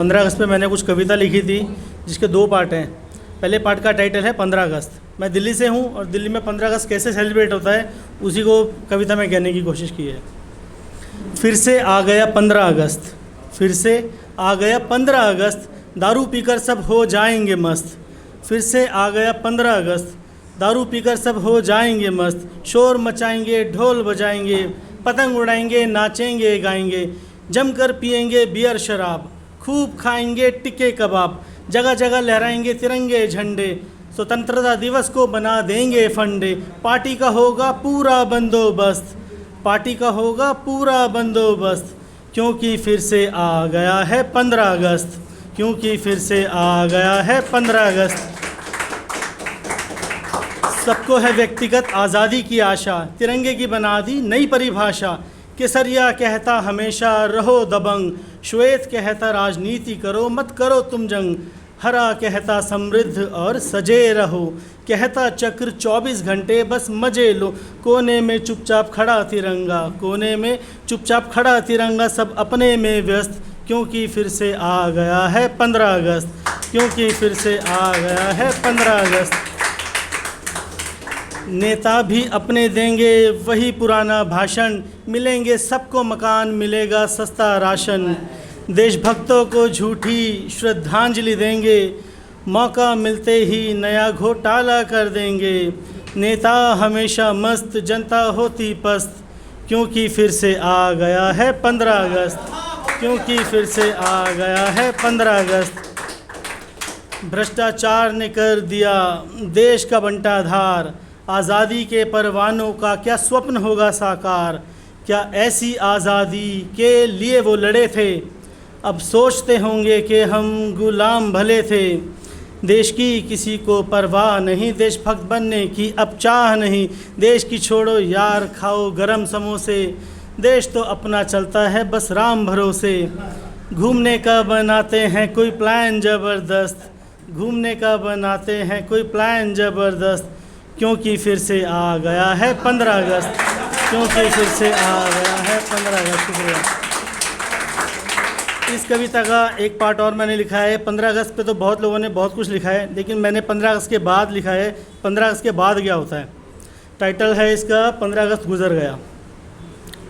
15 अगस्त पे मैंने कुछ कविता लिखी थी जिसके 2 पार्ट हैं। पहले पार्ट का टाइटल है 15 अगस्त। मैं दिल्ली से हूँ और दिल्ली में 15 अगस्त कैसे सेलिब्रेट होता है उसी को कविता में कहने की कोशिश की है। फिर से आ गया 15 अगस्त, फिर से आ गया 15 अगस्त, दारू पीकर सब हो जाएंगे मस्त। फिर से आ गया 15 अगस्त, दारू पीकर सब हो जाएंगे मस्त। शोर मचाएंगे, ढोल बजाएंगे, पतंग उड़ाएंगे, नाचेंगे गाएंगे, जमकर पिएंगे बियर शराब, खूब खाएंगे टिक्के कबाब, जगह जगह लहराएंगे तिरंगे झंडे, स्वतंत्रता दिवस को बना देंगे फंडे। पार्टी का होगा पूरा बंदोबस्त, पार्टी का होगा पूरा बंदोबस्त, क्योंकि फिर से आ गया है 15 अगस्त, क्योंकि फिर से आ गया है 15 अगस्त। सबको है व्यक्तिगत आज़ादी की आशा, तिरंगे की बना दी नई परिभाषा। केसरिया कहता हमेशा रहो दबंग, श्वेत कहता राजनीति करो मत करो तुम जंग। हरा कहता समृद्ध और सजे रहो, कहता चक्र 24 घंटे बस मजे लो। कोने में चुपचाप खड़ा तिरंगा, कोने में चुपचाप खड़ा तिरंगा, सब अपने में व्यस्त, क्योंकि फिर से आ गया है 15 अगस्त, क्योंकि फिर से आ गया है 15 अगस्त। नेता भी अपने देंगे वही पुराना भाषण, मिलेंगे सबको मकान, मिलेगा सस्ता राशन। देशभक्तों को झूठी श्रद्धांजलि देंगे, मौका मिलते ही नया घोटाला कर देंगे। नेता हमेशा मस्त, जनता होती पस्त, क्योंकि फिर से आ गया है 15 अगस्त, क्योंकि फिर से आ गया है 15 अगस्त। भ्रष्टाचार ने कर दिया देश का बंटाधार, आज़ादी के परवानों का क्या स्वप्न होगा साकार। क्या ऐसी आज़ादी के लिए वो लड़े थे, अब सोचते होंगे कि हम गुलाम भले थे। देश की किसी को परवाह नहीं, देशभक्त बनने की अब चाह नहीं। देश की छोड़ो यार, खाओ गरम समोसे, देश तो अपना चलता है बस राम भरोसे। घूमने का बनाते हैं कोई प्लान ज़बरदस्त, घूमने का बनाते हैं कोई प्लान ज़बरदस्त, क्योंकि फिर से आ गया है 15 अगस्त, क्योंकि फिर से आ गया है 15 अगस्त। शुक्रिया। इस कविता का एक पार्ट और मैंने लिखा है। 15 अगस्त पे तो बहुत लोगों ने बहुत कुछ लिखा है, लेकिन मैंने 15 अगस्त के बाद लिखा है 15 अगस्त के बाद क्या होता है। टाइटल है इसका 15 अगस्त गुज़र गया।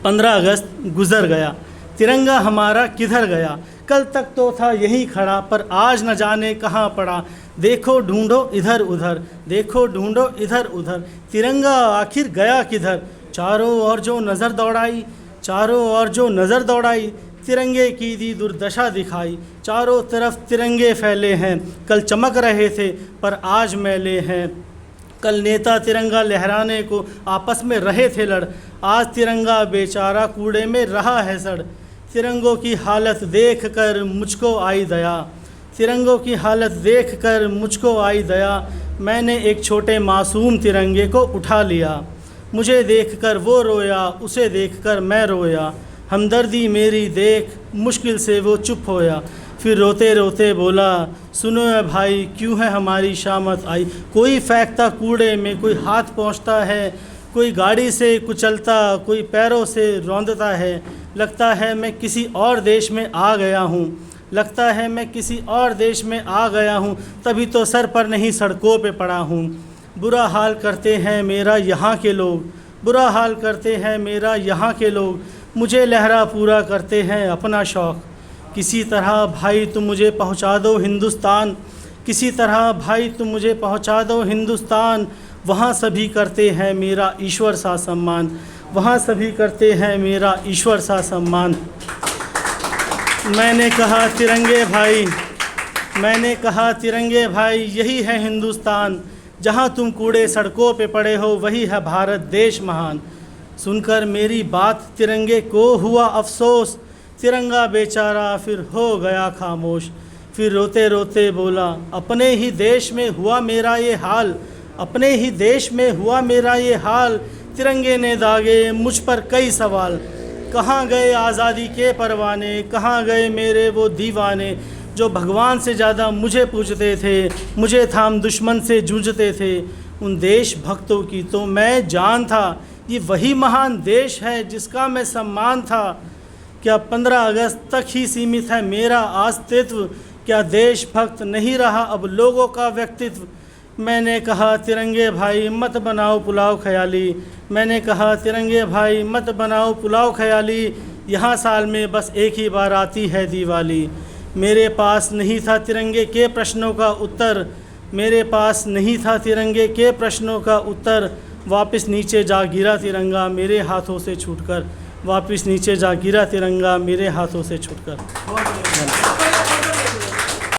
15 अगस्त गुज़र गया, तिरंगा हमारा किधर गया। कल तक तो था यहीं खड़ा, पर आज न जाने कहाँ पड़ा। देखो ढूंढो इधर उधर, देखो ढूंढो इधर उधर, तिरंगा आखिर गया किधर। चारों ओर जो नज़र दौड़ाई, चारों ओर जो नज़र दौड़ाई, तिरंगे की दी दुर्दशा दिखाई। चारों तरफ तिरंगे फैले हैं, कल चमक रहे थे पर आज मैले हैं। कल नेता तिरंगा लहराने को आपस में रहे थे लड़, आज तिरंगा बेचारा कूड़े में रहा है सड़। तिरंगों की हालत देख कर मुझको आई दया, तिरंगों की हालत देख कर मुझको आई दया। मैंने एक छोटे मासूम तिरंगे को उठा लिया, मुझे देखकर वो रोया, उसे देखकर मैं रोया। हमदर्दी मेरी देख मुश्किल से वो चुप होया, फिर रोते रोते बोला सुनो है भाई, क्यों है हमारी शामत आई। कोई फेंकता कूड़े में, कोई हाथ पहुँचता है, कोई गाड़ी से कुचलता, कोई पैरों से रौंदता है। लगता है मैं किसी और देश में आ गया हूँ, लगता है मैं किसी और देश में आ गया हूँ, तभी तो सर पर नहीं सड़कों पे पड़ा हूँ। बुरा हाल करते हैं मेरा यहाँ के लोग, बुरा हाल करते हैं मेरा यहाँ के लोग, मुझे लहरा पूरा करते हैं अपना शौक़। किसी तरह भाई तुम मुझे पहुँचा दो हिंदुस्तान, किसी तरह भाई तुम मुझे पहुँचा दो हिंदुस्तान। वहाँ सभी करते हैं मेरा ईश्वर सा सम्मान, वहाँ सभी करते हैं मेरा ईश्वर सा सम्मान। मैंने कहा तिरंगे भाई, मैंने कहा तिरंगे भाई, यही है हिंदुस्तान। जहाँ तुम कूड़े सड़कों पे पड़े हो वही है भारत देश महान। सुनकर मेरी बात तिरंगे को हुआ अफसोस, तिरंगा बेचारा फिर हो गया खामोश। फिर रोते रोते बोला अपने ही देश में हुआ मेरा ये हाल, अपने ही देश में हुआ मेरा ये हाल। तिरंगे ने दागे मुझ पर कई सवाल, कहाँ गए आज़ादी के परवाने, कहाँ गए मेरे वो दीवाने। जो भगवान से ज़्यादा मुझे पूजते थे, मुझे थाम दुश्मन से जूझते थे। उन देश भक्तों की तो मैं जान था, ये वही महान देश है जिसका मैं सम्मान था। क्या 15 अगस्त तक ही सीमित है मेरा अस्तित्व? क्या देशभक्त नहीं रहा अब लोगों का व्यक्तित्व? मैंने कहा तिरंगे भाई मत बनाओ पुलाव ख्याली, मैंने कहा तिरंगे भाई मत बनाओ पुलाव ख्याली, यहाँ साल में बस एक ही बार आती है दिवाली। मेरे पास नहीं था तिरंगे के प्रश्नों का उत्तर, मेरे पास नहीं था तिरंगे के प्रश्नों का उत्तर, वापस नीचे जा गिरा तिरंगा मेरे हाथों से छूटकर, वापस नीचे जा गिरा तिरंगा मेरे हाथों से छूटकर।